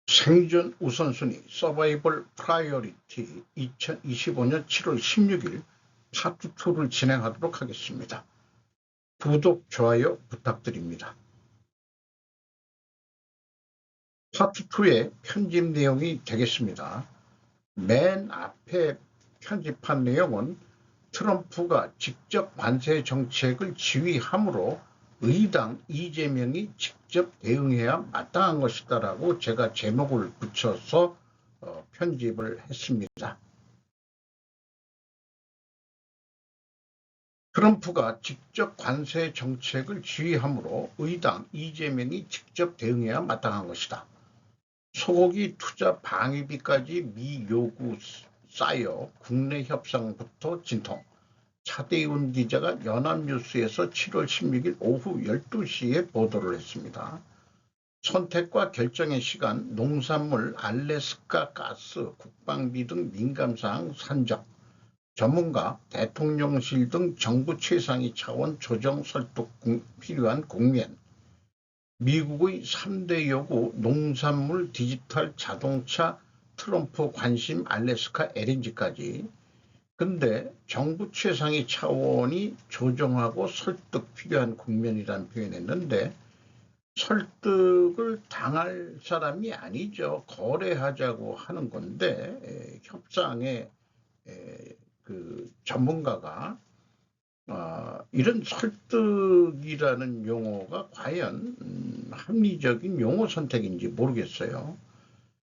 생존 우선순위 서바이벌 프라이어리티 2025년 7월 16일 파트 2를 진행하도록 하겠습니다. 구독, 좋아요 부탁드립니다. 파트 2의 편집 내용이 되겠습니다. 맨 앞에 편집한 내용은 트럼프가 직접 관세 정책을 지휘함으로 의당 이재명이 직접 대응해야 마땅한 것이다라고 제가 제목을 붙여서 편집을 했습니다. 트럼프가 직접 관세 정책을 지휘함으로 의당 이재명이 직접 대응해야 마땅한 것이다. 소고기 투자 방위비까지 미 요구 쌓여 국내 협상부터 진통. 차대윤 기자가 연합뉴스에서 7월 16일 오후 12시에 보도를 했습니다. 선택과 결정의 시간, 농산물, 알래스카 가스, 국방비 등 민감사항 산정, 전문가, 대통령실 등 정부 최상위 차원 조정 설득 필요한 국면, 미국의 3대 요구, 농산물, 디지털, 자동차, 트럼프 관심, 알래스카 LNG까지. 근데 정부 최상위 차원이 조정하고 설득 필요한 국면이라는 표현했는데 설득을 당할 사람이 아니죠. 거래하자고 하는 건데 협상에 그 전문가가 이런 설득이라는 용어가 과연 합리적인 용어 선택인지 모르겠어요.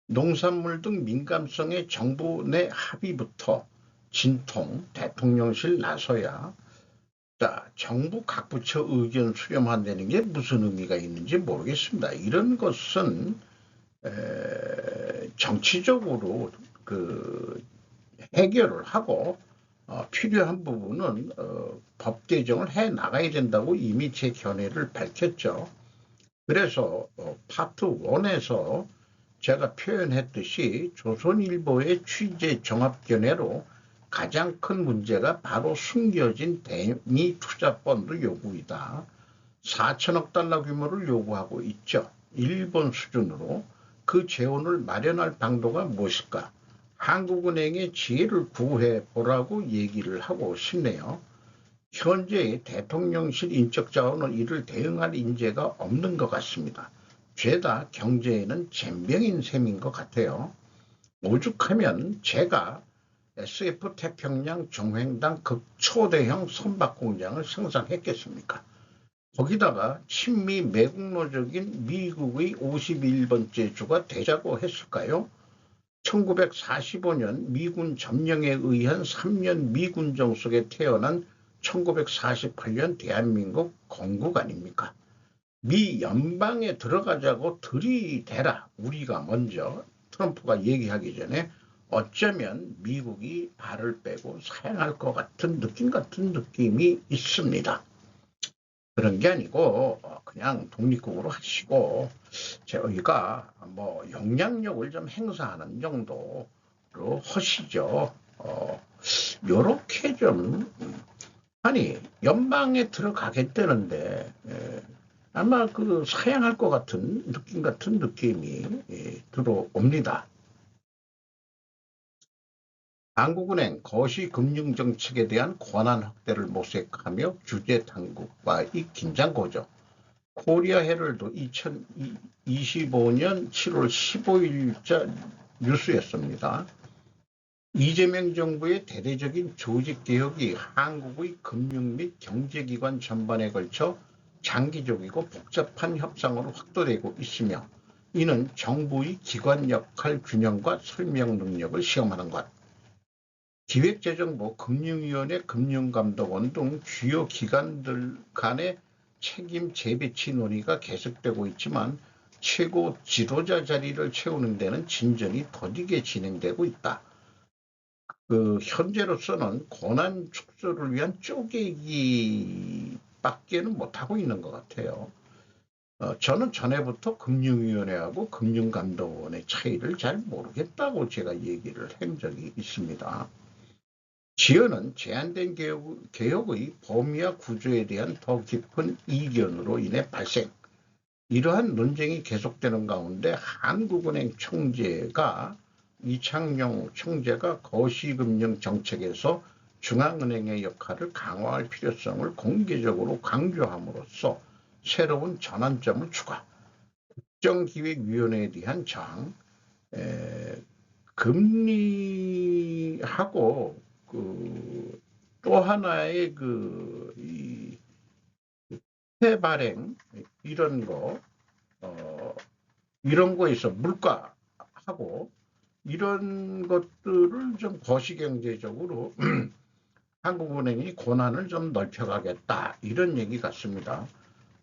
농산물 등 민감성의 정부 내 합의부터 진통, 대통령실 나서야. 자, 정부 각 부처 의견 수렴한다는 게 무슨 의미가 있는지 모르겠습니다. 이런 것은 정치적으로 그 해결을 하고 필요한 부분은 법 개정을 해 나가야 된다고 이미 제 견해를 밝혔죠. 그래서 파트 1에서 제가 표현했듯이 조선일보의 취재 종합 견해로 가장 큰 문제가 바로 숨겨진 대미 투자 펀드 요구이다. 4천억 달러 규모를 요구하고 있죠. 일본 수준으로. 그 재원을 마련할 방도가 무엇일까? 한국은행의 지혜를 구해 보라고 얘기를 하고 싶네요. 현재 대통령실 인적 자원은 이를 대응할 인재가 없는 것 같습니다. 죄다 경제에는 젬병인 셈인 것 같아요. 오죽하면 제가 SF 태평양 정횡당 극초대형 선박공장을 생산했겠습니까? 거기다가 친미 매국노적인 미국의 51번째 주가 되자고 했을까요? 1945년 미군 점령에 의한 3년 미군정 속에 태어난 1948년 대한민국 건국 아닙니까? 미 연방에 들어가자고 들이대라. 우리가 먼저 트럼프가 얘기하기 전에 어쩌면 미국이 발을 빼고 사양할 것 같은 같은 느낌이 있습니다. 그런 게 아니고 그냥 독립국으로 하시고 저희가 뭐 영향력을 좀 행사하는 정도로 하시죠. 요렇게 좀 아니 연방에 들어가겠다는데 아마 그 사양할 것 같은 느낌이 들어옵니다. 한국은행 거시금융정책에 대한 권한 확대를 모색하며 규제 당국과의 긴장 고조. 코리아 헤럴드 2025년 7월 15일자 뉴스였습니다. 이재명 정부의 대대적인 조직개혁이 한국의 금융 및 경제기관 전반에 걸쳐 장기적이고 복잡한 협상으로 확대되고 있으며 이는 정부의 기관 역할 균형과 설명 능력을 시험하는 것. 기획재정부, 금융위원회, 금융감독원 등 주요 기관들 간의 책임 재배치 논의가 계속되고 있지만 최고 지도자 자리를 채우는 데는 진전이 더디게 진행되고 있다. 현재로서는 권한 축소를 위한 쪼개기밖에는 못하고 있는 것 같아요. 저는 전에부터 금융위원회하고 금융감독원의 차이를 잘 모르겠다고 제가 얘기를 한 적이 있습니다. 지연은 제한된 개혁의 범위와 구조에 대한 더 깊은 이견으로 인해 발생. 이러한 논쟁이 계속되는 가운데 한국은행 총재가 이창용 총재가 거시금융 정책에서 중앙은행의 역할을 강화할 필요성을 공개적으로 강조함으로써 새로운 전환점을 추가, 국정기획위원회에 대한 저항, 금리하고 또 하나의 해발행 이런 거 이런 거에서 물가하고 이런 것들을 좀 거시경제적으로 한국은행이 권한을 좀 넓혀가겠다 이런 얘기 같습니다.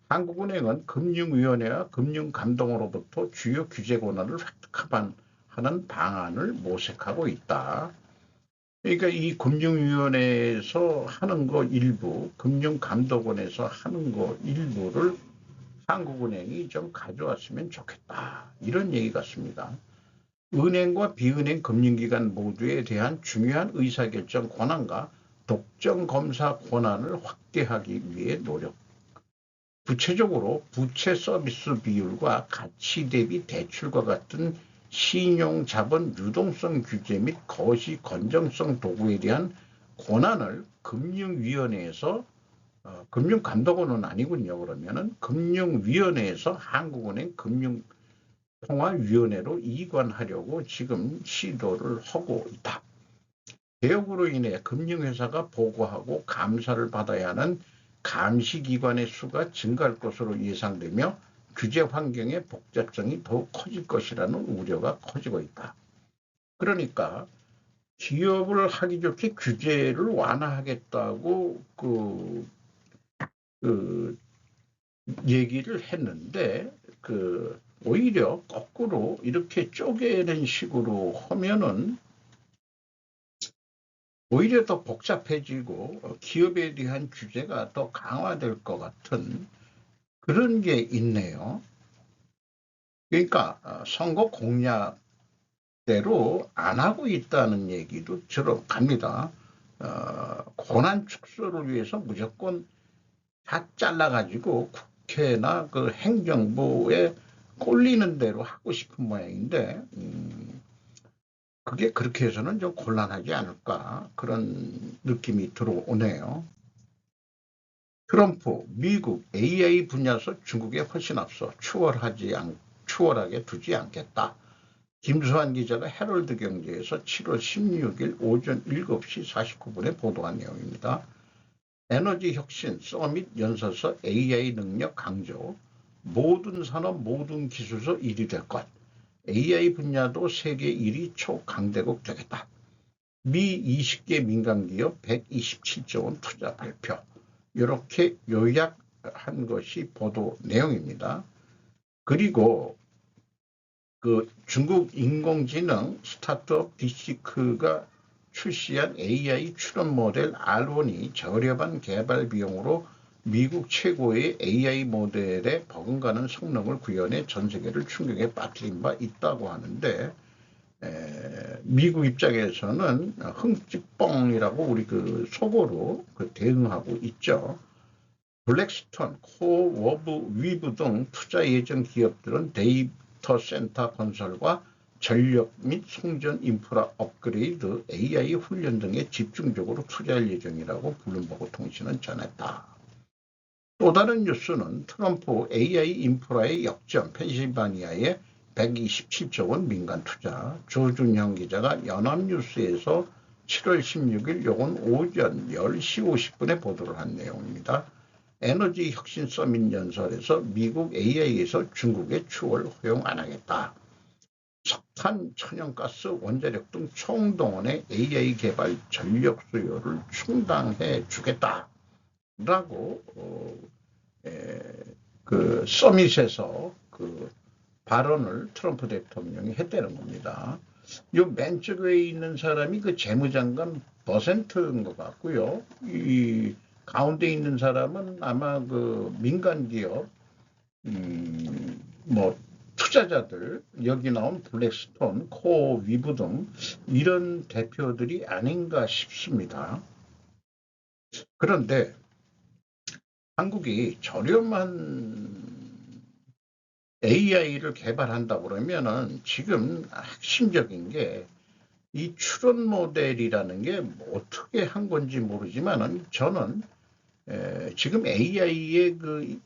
한국은행은 금융위원회와 금융감독으로부터 주요 규제 권한을 획득하는 방안을 모색하고 있다. 그러니까 이 금융위원회에서 하는 거 일부, 금융감독원에서 하는 거 일부를 한국은행이 좀 가져왔으면 좋겠다. 이런 얘기 같습니다. 은행과 비은행 금융기관 모두에 대한 중요한 의사결정 권한과 독점 검사 권한을 확대하기 위해 노력. 구체적으로 부채 서비스 비율과 가치 대비 대출과 같은 신용 자본 유동성 규제 및 거시 건정성 도구에 대한 권한을 금융위원회에서 금융감독원은 아니군요. 그러면은 금융위원회에서 한국은행 금융통화위원회로 이관하려고 지금 시도를 하고 있다. 개혁으로 인해 금융회사가 보고하고 감사를 받아야 하는 감시기관의 수가 증가할 것으로 예상되며 규제 환경의 복잡성이 더욱 커질 것이라는 우려가 커지고 있다. 그러니까 기업을 하기 좋게 규제를 완화하겠다고 얘기를 했는데 오히려 거꾸로 이렇게 쪼개는 식으로 하면은 오히려 더 복잡해지고 기업에 대한 규제가 더 강화될 것 같은 그런 게 있네요. 그러니까 선거 공약대로 안 하고 있다는 얘기도 들어갑니다. 권한 축소를 위해서 무조건 다 잘라가지고 국회나 그 행정부에 꼴리는 대로 하고 싶은 모양인데 그게 그렇게 해서는 좀 곤란하지 않을까 그런 느낌이 들어오네요. 트럼프, 미국 AI 분야에서 중국에 훨씬 앞서 추월하게 두지 않겠다. 김수환 기자가 헤럴드 경제에서 7월 16일 오전 7시 49분에 보도한 내용입니다. 에너지 혁신 서밋 연설서 AI 능력 강조, 모든 산업 모든 기술서 1위 될 것, AI 분야도 세계 1위 초강대국 되겠다. 미 20개 민간기업 127조 원 투자 발표. 이렇게 요약한 것이 보도 내용입니다. 그리고 중국 인공지능 스타트업 디시크가 출시한 AI 추론 모델 R1이 저렴한 개발 비용으로 미국 최고의 AI 모델에 버금가는 성능을 구현해 전 세계를 충격에 빠뜨린 바 있다고 하는데 미국 입장에서는 흥찌뻥이라고 우리 속어로 대응하고 있죠. 블랙스톤, 코워브, 위브 등 투자 예정 기업들은 데이터 센터 건설과 전력 및 송전 인프라 업그레이드, AI 훈련 등에 집중적으로 투자할 예정이라고 블룸버그 통신은 전했다. 또 다른 뉴스는 트럼프 AI 인프라의 역전, 펜실바니아에 127조 원 민간 투자. 조준형 기자가 연합뉴스에서 7월 16일 요건 오전 10시 50분에 보도를 한 내용입니다. 에너지 혁신 서밋 연설에서 미국 AI에서 중국의 추월 허용 안 하겠다. 석탄, 천연가스, 원자력 등 총동원의 AI 개발 전력 수요를 충당해 주겠다. 라고 서밋에서 발언을 트럼프 대통령이 했다는 겁니다. 요 맨 쪽에 있는 사람이 재무장관 버센트인 것 같고요. 이 가운데 있는 사람은 아마 민간기업 투자자들 여기 나온 블랙스톤, 코어 위브 등 이런 대표들이 아닌가 싶습니다. 그런데 한국이 저렴한 AI를 개발한다 그러면은 지금 핵심적인 게 이 추론 모델이라는 게 어떻게 한 건지 모르지만은 저는 지금 AI의 그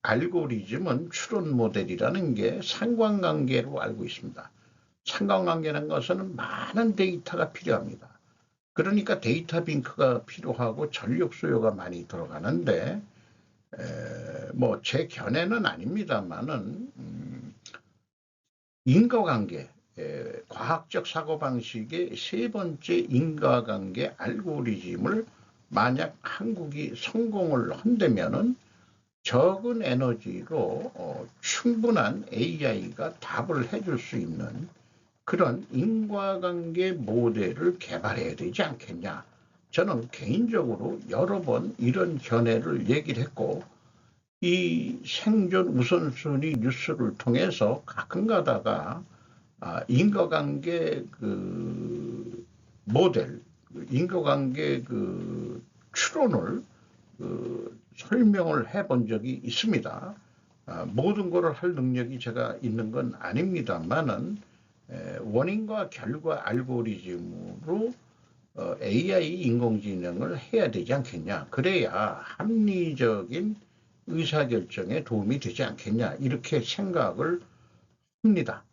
알고리즘은 추론 모델이라는 게 상관관계로 알고 있습니다. 상관관계라는 것은 많은 데이터가 필요합니다. 그러니까 데이터 뱅크가 필요하고 전력 수요가 많이 들어가는데 뭐 제 견해는 아닙니다만은 인과관계, 과학적 사고방식의 세 번째 인과관계 알고리즘을 만약 한국이 성공을 한다면은 적은 에너지로 충분한 AI가 답을 해줄 수 있는 그런 인과관계 모델을 개발해야 되지 않겠냐. 저는 개인적으로 여러 번 이런 견해를 얘기를 했고 이 생존 우선순위 뉴스를 통해서 가끔 가다가 인과관계 그 모델, 인과관계 그 추론을 설명을 해본 적이 있습니다. 모든 것을 할 능력이 제가 있는 건 아닙니다만은 원인과 결과 알고리즘으로 AI 인공지능을 해야 되지 않겠냐. 그래야 합리적인 의사결정에 도움이 되지 않겠냐. 이렇게 생각을 합니다.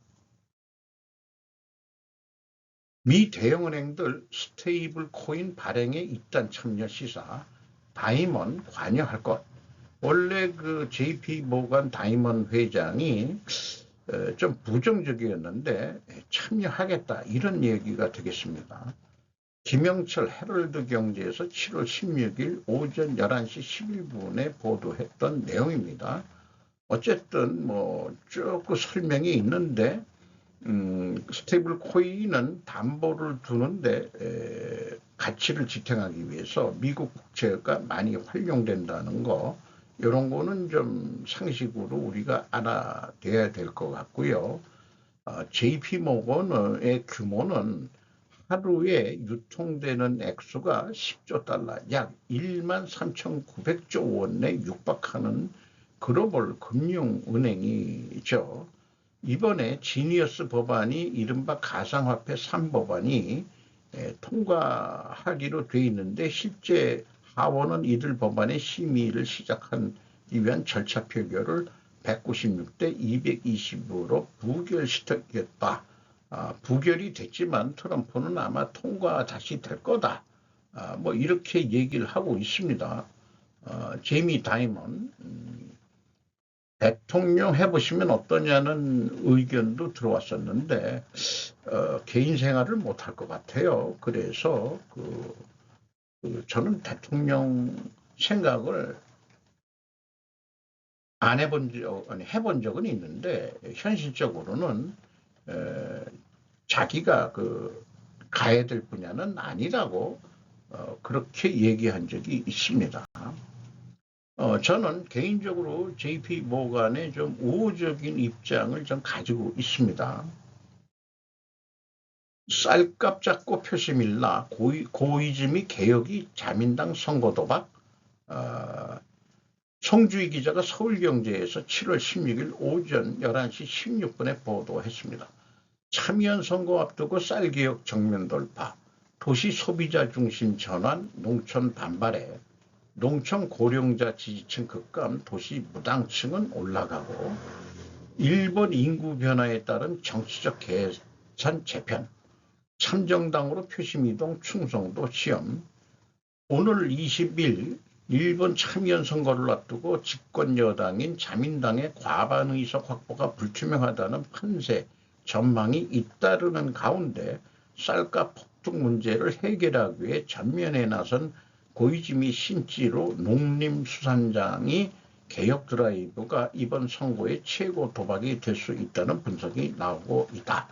미 대형은행들 스테이블 코인 발행에 입단 참여 시사, 다이먼 관여할 것. 원래 그 JP 모간 다이먼 회장이 좀 부정적이었는데 참여하겠다 이런 얘기가 되겠습니다. 김영철 헤럴드 경제에서 7월 16일 오전 11시 11분에 보도했던 내용입니다. 어쨌든 뭐 쭉 그 설명이 있는데 스테이블 코인은 담보를 두는데 가치를 지탱하기 위해서 미국 국채가 많이 활용된다는 거 이런 거는 좀 상식으로 우리가 알아둬야 될 것 같고요. JP 모건의 규모는 하루에 유통되는 액수가 10조 달러, 약 1만 3,900조 원에 육박하는 글로벌 금융은행이죠. 이번에 지니어스 법안이 이른바 가상화폐 3법안이 통과하기로 돼 있는데 실제 하원은 이들 법안의 심의를 시작하기 위한 절차 표결을 196대 220으로 부결시켰다. 부결이 됐지만 트럼프는 아마 통과 다시 될 거다. 뭐 이렇게 얘기를 하고 있습니다. 제이미 다이먼 대통령 해보시면 어떠냐는 의견도 들어왔었는데 개인 생활을 못할 것 같아요. 그래서 저는 대통령 생각을 안 해본 적은 있는데 현실적으로는 자기가 가야 될 분야는 아니라고 그렇게 얘기한 적이 있습니다. 저는 개인적으로 JP 모간의 좀 우호적인 입장을 좀 가지고 있습니다. 쌀값 잡고 표심일라 고이즈미 개혁이 자민당 선거 도박. 송주희 기자가 서울경제에서 7월 16일 오전 11시 16분에 보도했습니다. 참여연 선거 앞두고 쌀개혁 정면 돌파, 도시 소비자 중심 전환, 농촌 반발에 농촌 고령자 지지층 급감, 도시 무당층은 올라가고 일본 인구 변화에 따른 정치적 계산 재편, 참정당으로 표심 이동 충성도 시험. 오늘 20일 일본 참여연 선거를 앞두고 집권 여당인 자민당의 과반 의석 확보가 불투명하다는 판세 전망이 잇따르는 가운데 쌀값 폭등 문제를 해결하기 위해 전면에 나선 고이즈미 신지로 농림수산장이 개혁 드라이브가 이번 선거의 최고 도박이 될 수 있다는 분석이 나오고 있다.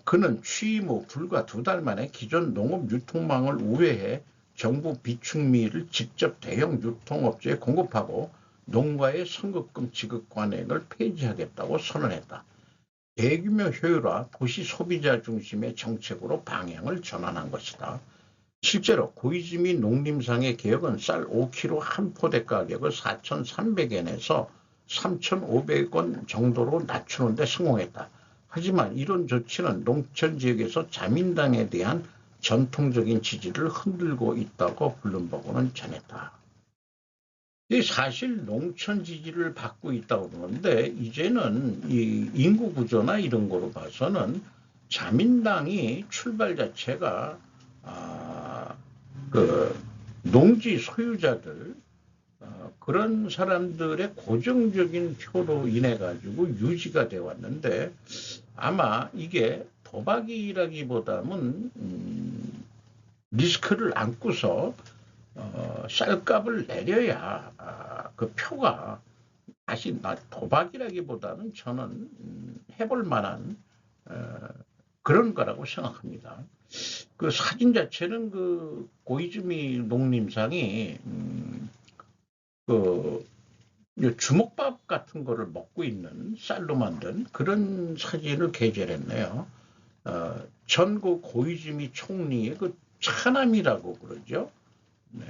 그는 취임 후 불과 2달 만에 기존 농업 유통망을 우회해 정부 비축미를 직접 대형 유통업체에 공급하고 농가의 선급금 지급 관행을 폐지하겠다고 선언했다. 대규모 효율화, 도시 소비자 중심의 정책으로 방향을 전환한 것이다. 실제로 고이즈미 농림상의 개혁은 쌀 5kg 한 포대 가격을 4,300엔에서 3,500원 정도로 낮추는 데 성공했다. 하지만 이런 조치는 농촌 지역에서 자민당에 대한 전통적인 지지를 흔들고 있다고 블룸버그는 전했다. 사실 농촌 지지를 받고 있다고 그러는데 이제는 이 인구 구조나 이런 거로 봐서는 자민당이 출발 자체가 그 농지 소유자들 그런 사람들의 고정적인 표로 인해 가지고 유지가 되어 왔는데 아마 이게 도박이라기보다는 리스크를 안고서 쌀값을 내려야 그 표가 다시 도박이라기보다는 저는 해볼 만한 그런 거라고 생각합니다. 그 사진 자체는 그 고이즈미 농림상이 그 주먹밥 같은 거를 먹고 있는 쌀로 만든 그런 사진을 게재했네요. 전국 고이즈미 총리의 그 차남이라고 그러죠. 네.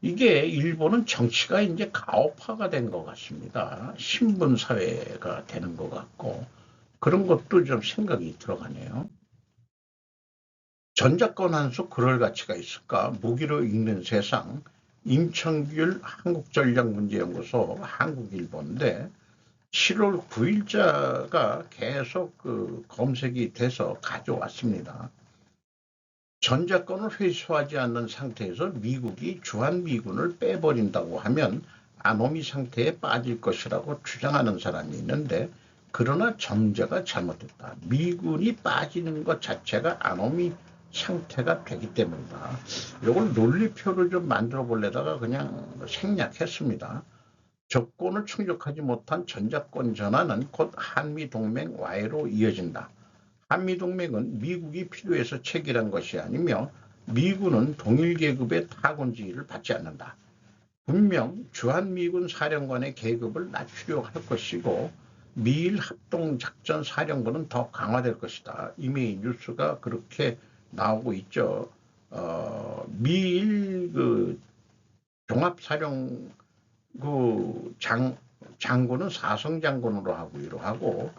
이게 일본은 정치가 이제 가오파가 된 것 같습니다. 신분 사회가 되는 것 같고 그런 것도 좀 생각이 들어가네요. 전작권 한 수 그럴 가치가 있을까? 무기로 읽는 세상 임청규 한국전략문제연구소 한국일보인데 7월 9일자가 계속 그 검색이 돼서 가져왔습니다. 전작권을 회수하지 않는 상태에서 미국이 주한미군을 빼버린다고 하면 아노미 상태에 빠질 것이라고 주장하는 사람이 있는데 그러나 전제가 잘못됐다. 미군이 빠지는 것 자체가 아노미 상태가 되기 때문이다. 이걸 논리표를 좀 만들어 보려다가 그냥 생략했습니다. 조건을 충족하지 못한 전작권 전환은 곧 한미동맹 와해로 이어진다. 한미동맹은 미국이 필요해서 체결한 것이 아니며 미군은 동일계급의 타군지위를 받지 않는다. 분명 주한미군 사령관의 계급을 낮추려 할 것이고 미일 합동작전 사령부는 더 강화될 것이다. 이미 뉴스가 그렇게 나오고 있죠. 미일 그 종합사령 그 장군은 사성 장군으로 하고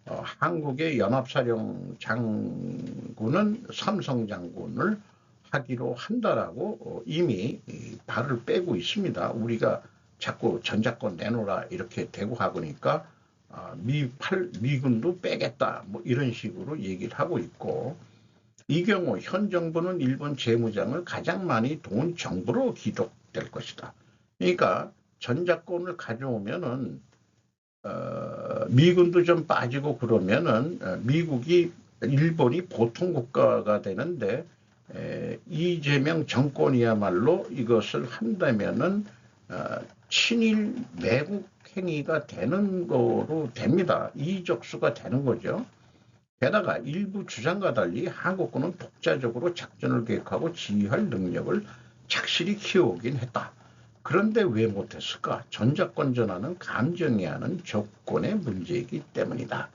한국의 연합사령 장군은 삼성 장군을 하기로 한다라고 이미 발을 빼고 있습니다. 우리가 자꾸 전작권 내놓으라 이렇게 대고 하니까 미군도 빼겠다 뭐 이런 식으로 얘기를 하고 있고 이 경우 현 정부는 일본 재무장을 가장 많이 도운 정부로 기록될 것이다. 그러니까 전작권을 가져오면은 미군도 좀 빠지고 그러면은 미국이 일본이 보통 국가가 되는데 이재명 정권이야말로 이것을 한다면은 친일 매국 행위가 되는 거로 됩니다. 이적수가 되는 거죠. 게다가 일부 주장과 달리 한국군은 독자적으로 작전을 계획하고 지휘할 능력을 착실히 키워오긴 했다. 그런데 왜 못했을까? 전작권 전환은 감정해야 하는 조건의 문제이기 때문이다.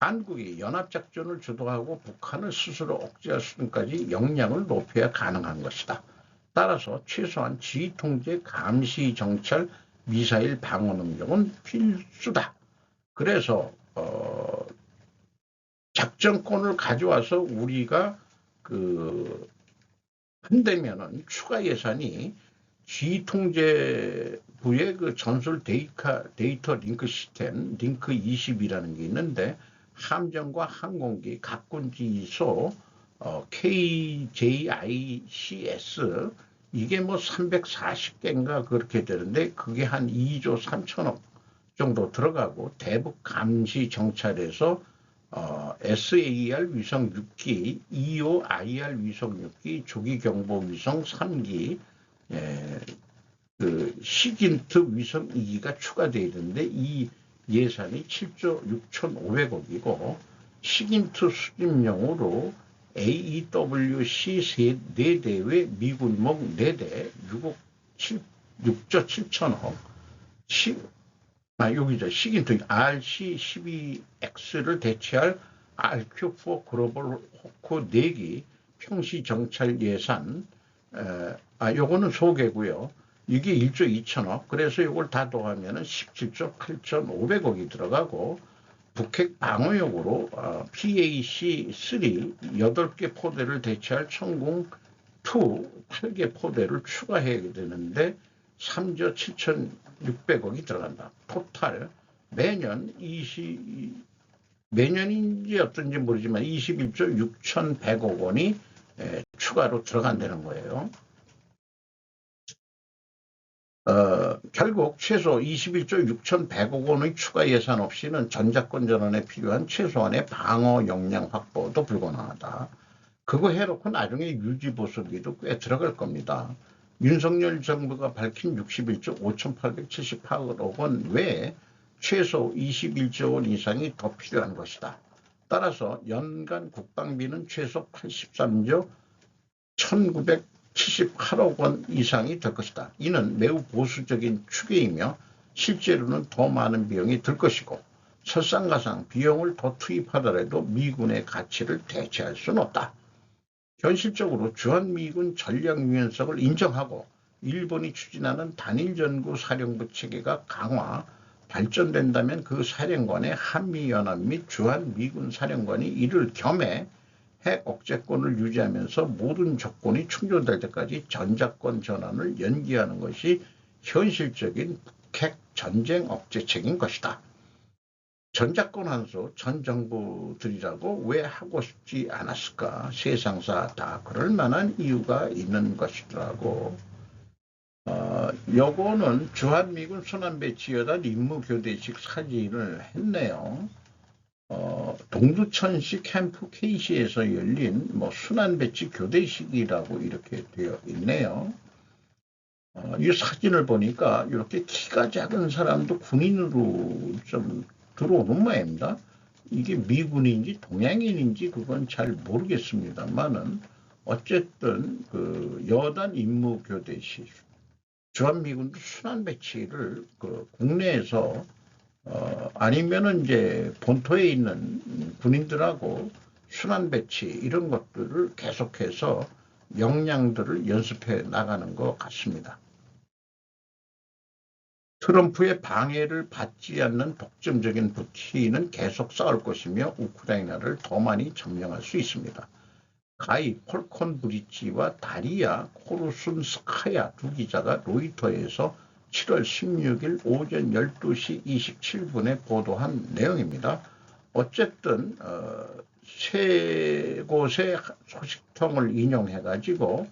한국이 연합작전을 주도하고 북한을 스스로 억제할 수준까지 역량을 높여야 가능한 것이다. 따라서 최소한 지휘통제, 감시, 정찰, 미사일 방어 능력은 필수다. 그래서 작전권을 가져와서 우리가 한다면은 추가 예산이 지휘통제부의 그 전술 데이터 링크 시스템 링크 20이라는 게 있는데 함정과 항공기 각군지휘소 KJICS 이게 뭐 340개인가 그렇게 되는데 그게 한 2조 3천억 정도 들어가고 대북 감시 정찰에서 SAR 위성 6기, EOIR 위성 6기, 조기경보 위성 3기, 그 시긴트 위성 2기가 추가되어 있는데 이 예산이 7조 6,500억이고 시긴트 수집용으로 AEWC 4대 외 미군목 4대 6조 7천억 여기죠. 시긴트 RC-12X를 대체할 RQ4 글로벌 호크 4기 평시 정찰 예산 요거는 소개고요. 이게 1조 2천억. 그래서 이걸 다 더하면 17조 8,500억이 들어가고 북핵 방어용으로 PAC-3 8개 포대를 대체할 천궁 2 8개 포대를 추가해야 되는데 3조 7,600억이 들어간다. 토탈 매년인지 어떤지 모르지만 21조 6,100억 원이 추가로 들어간다는 거예요. 결국 최소 21조 6,100억 원의 추가 예산 없이는 전작권 전환에 필요한 최소한의 방어 역량 확보도 불가능하다. 그거 해놓고 나중에 유지보수비도 꽤 들어갈 겁니다. 윤석열 정부가 밝힌 61조 5,878억 원 외에 최소 21조 원 이상이 더 필요한 것이다. 따라서 연간 국방비는 최소 83조 1,978억 원 이상이 될 것이다. 이는 매우 보수적인 추계이며 실제로는 더 많은 비용이 들 것이고 설상가상 비용을 더 투입하더라도 미군의 가치를 대체할 수는 없다. 현실적으로 주한미군 전략 유연성을 인정하고 일본이 추진하는 단일전구 사령부 체계가 강화, 발전된다면 그 사령관에 한미연합 및 주한미군 사령관이 이를 겸해 핵 억제권을 유지하면서 모든 조건이 충족될 때까지 전작권 전환을 연기하는 것이 현실적인 북핵 전쟁 억제책인 것이다. 전작권 환수 전 정부들이라고 왜 하고 싶지 않았을까? 세상사 다 그럴 만한 이유가 있는 것이더라고. 요거는 주한미군 순환배치여단 임무교대식 사진을 했네요. 동두천시 캠프 KC에서 열린 순환배치 교대식이라고 이렇게 되어 있네요. 이 사진을 보니까 이렇게 키가 작은 사람도 군인으로 좀 들어오는 모양입니다. 이게 미군인지 동양인인지 그건 잘 모르겠습니다만은 어쨌든 그 여단 임무교대식 주한미군도 순환배치를 국내에서 아니면은 이제 본토에 있는 군인들하고 순환배치 이런 것들을 계속해서 역량들을 연습해 나가는 것 같습니다. 트럼프의 방해를 받지 않는 독점적인 푸틴은 계속 싸울 것이며 우크라이나를 더 많이 점령할 수 있습니다. 가이 폴콘 브리치와 다리아 코르순스카야 두 기자가 로이터에서 7월 16일 오전 12시 27분에 보도한 내용입니다. 어쨌든 세 곳의 소식통을 인용해가지고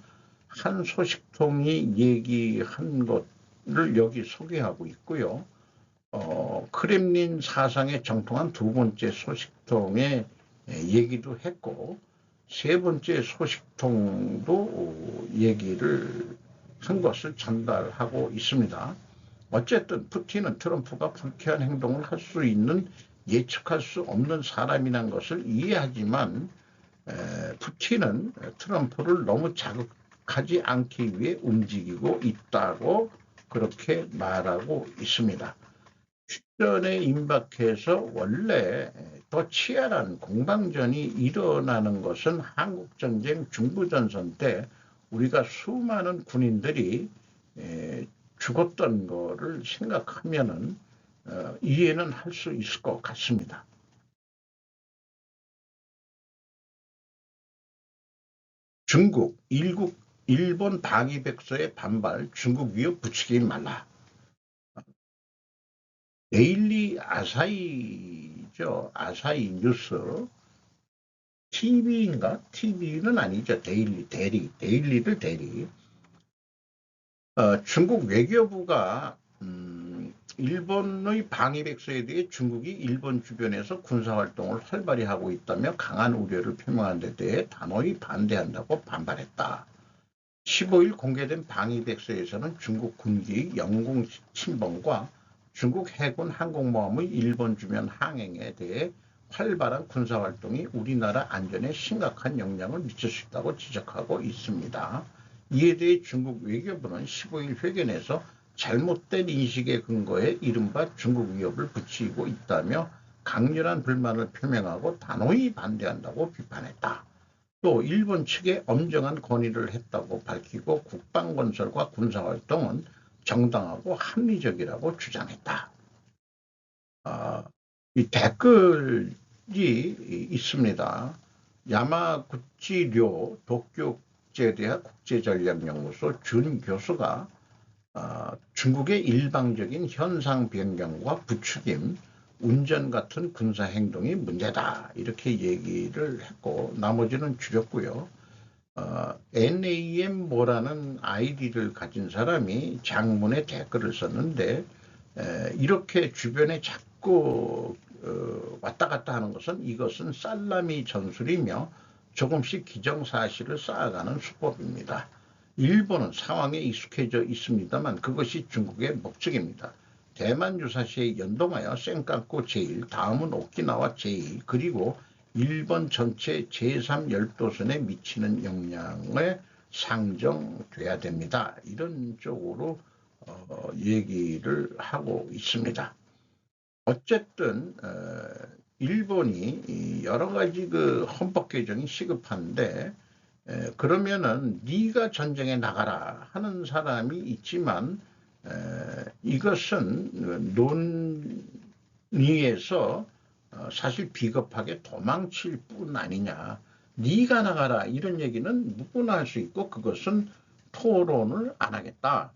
한 소식통이 얘기한 것을 여기 소개하고 있고요. 크렘린 사상에 정통한 두 번째 소식통의 얘기도 했고 세 번째 소식통도 얘기를 한 것을 전달하고 있습니다. 어쨌든 푸틴은 트럼프가 불쾌한 행동을 할 수 있는 예측할 수 없는 사람이란 것을 이해하지만 푸틴은 트럼프를 너무 자극하지 않기 위해 움직이고 있다고 그렇게 말하고 있습니다. 휴전에 임박해서 원래 더 치열한 공방전이 일어나는 것은 한국전쟁 중부전선 때 우리가 수많은 군인들이 죽었던 거를 생각하면은 이해는 할 수 있을 것 같습니다. 중국, 일본 방위백서의 반발, 중국 위협 부추기지 말라. 데일리 아사히죠. 아사히 뉴스. TV인가? TV는 아니죠. 데일리를 대리. 중국 외교부가 일본의 방위백서에 대해 중국이 일본 주변에서 군사활동을 활발히 하고 있다며 강한 우려를 표명한 데 대해 단호히 반대한다고 반발했다. 15일 공개된 방위백서에서는 중국 군기의 영공 침범과 중국 해군 항공모함의 일본 주변 항행에 대해 활발한 군사활동이 우리나라 안전에 심각한 영향을 미칠 수 있다고 지적하고 있습니다. 이에 대해 중국 외교부는 15일 회견에서 잘못된 인식에 근거해 이른바 중국 위협을 붙이고 있다며 강렬한 불만을 표명하고 단호히 반대한다고 비판했다. 또 일본 측에 엄정한 건의를 했다고 밝히고 국방건설과 군사활동은 정당하고 합리적이라고 주장했다. 이 댓글이 있습니다. 야마구치료 도쿄국제대학 국제전략연구소 준 교수가 중국의 일방적인 현상 변경과 부추김, 운전 같은 군사 행동이 문제다 이렇게 얘기를 했고 나머지는 줄였고요. NAM 뭐라는 아이디를 가진 사람이 장문에 댓글을 썼는데 이렇게 주변에 자꾸 왔다 갔다 하는 것은 이것은 살라미 전술이며 조금씩 기정사실을 쌓아가는 수법입니다. 일본은 상황에 익숙해져 있습니다만 그것이 중국의 목적입니다. 대만 유사시에 연동하여 센카쿠 제1, 다음은 오키나와 제2, 그리고 일본 전체 제3열도선에 미치는 영향에 상정돼야 됩니다. 이런 쪽으로 얘기를 하고 있습니다. 어쨌든 일본이 여러 가지 그 헌법 개정이 시급한데 그러면은 네가 전쟁에 나가라 하는 사람이 있지만 이것은 논의에서 사실 비겁하게 도망칠 뿐 아니냐. 네가 나가라 이런 얘기는 누구나 할 수 있고 그것은 토론을 안 하겠다.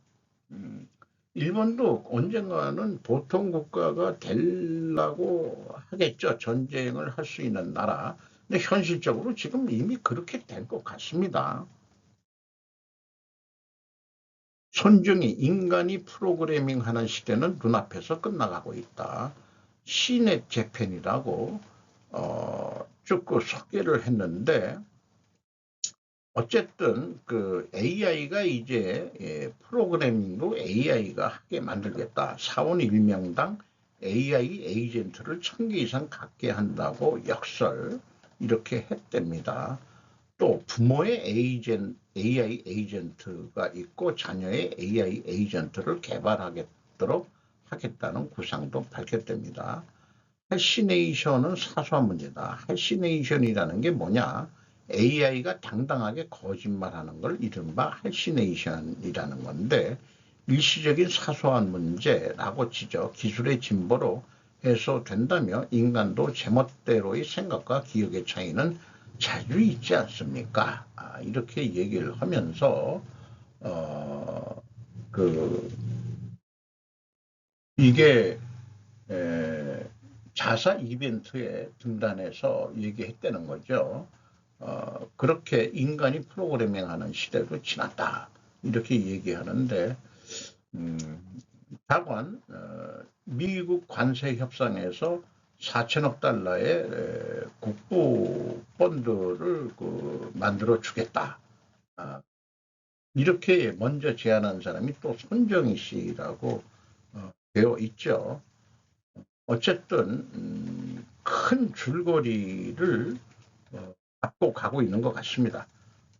일본도 언젠가는 보통 국가가 되려고 하겠죠. 전쟁을 할 수 있는 나라. 근데 현실적으로 지금 이미 그렇게 된 것 같습니다. 손중이 인간이 프로그래밍하는 시대는 눈앞에서 끝나가고 있다. 시넷 재팬이라고 쭉 그 소개를 했는데 어쨌든 그 AI가 이제 프로그래밍도 AI가 하게 만들겠다. 사원 1명당 AI 에이전트를 1000개 이상 갖게 한다고 역설 이렇게 했답니다. 또 부모의 AI 에이전트가 있고 자녀의 AI 에이전트를 개발하도록 하겠다는 구상도 밝혔답니다. 할시네이션은 사소한 문제다. 할시네이션이라는 게 뭐냐? AI가 당당하게 거짓말하는 걸 이른바 할시네이션이라는 건데 일시적인 사소한 문제라고 치죠. 기술의 진보로 해소된다며 인간도 제멋대로의 생각과 기억의 차이는 자주 있지 않습니까? 이렇게 얘기를 하면서 이게 자사 이벤트에 등단해서 얘기했다는 거죠. 그렇게 인간이 프로그래밍하는 시대도 지났다. 이렇게 얘기하는데 다만 미국 관세 협상에서 4천억 달러의 국부 펀드를 만들어 주겠다. 이렇게 먼저 제안한 사람이 또 손정희 씨라고 되어 있죠. 어쨌든 큰 줄거리를 잡고 가고 있는 것 같습니다.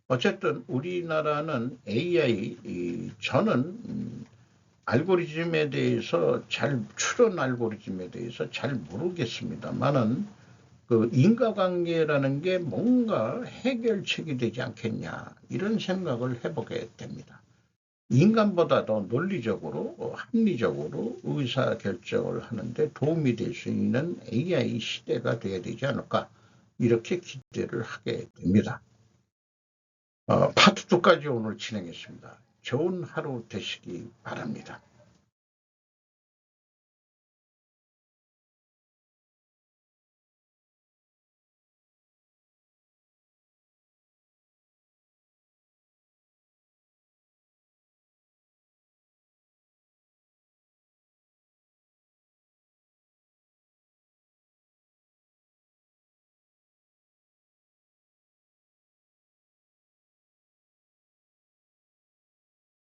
어쨌든 우리나라는 AI 저는 알고리즘에 대해서 추론 알고리즘에 대해서 잘 모르겠습니다만은 그 인과관계라는 게 뭔가 해결책이 되지 않겠냐 이런 생각을 해보게 됩니다. 인간보다 더 논리적으로 합리적으로 의사결정을 하는데 도움이 될 수 있는 AI 시대가 돼야 되지 않을까 이렇게 기대를 하게 됩니다. 파트 2까지 오늘 진행했습니다. 좋은 하루 되시기 바랍니다.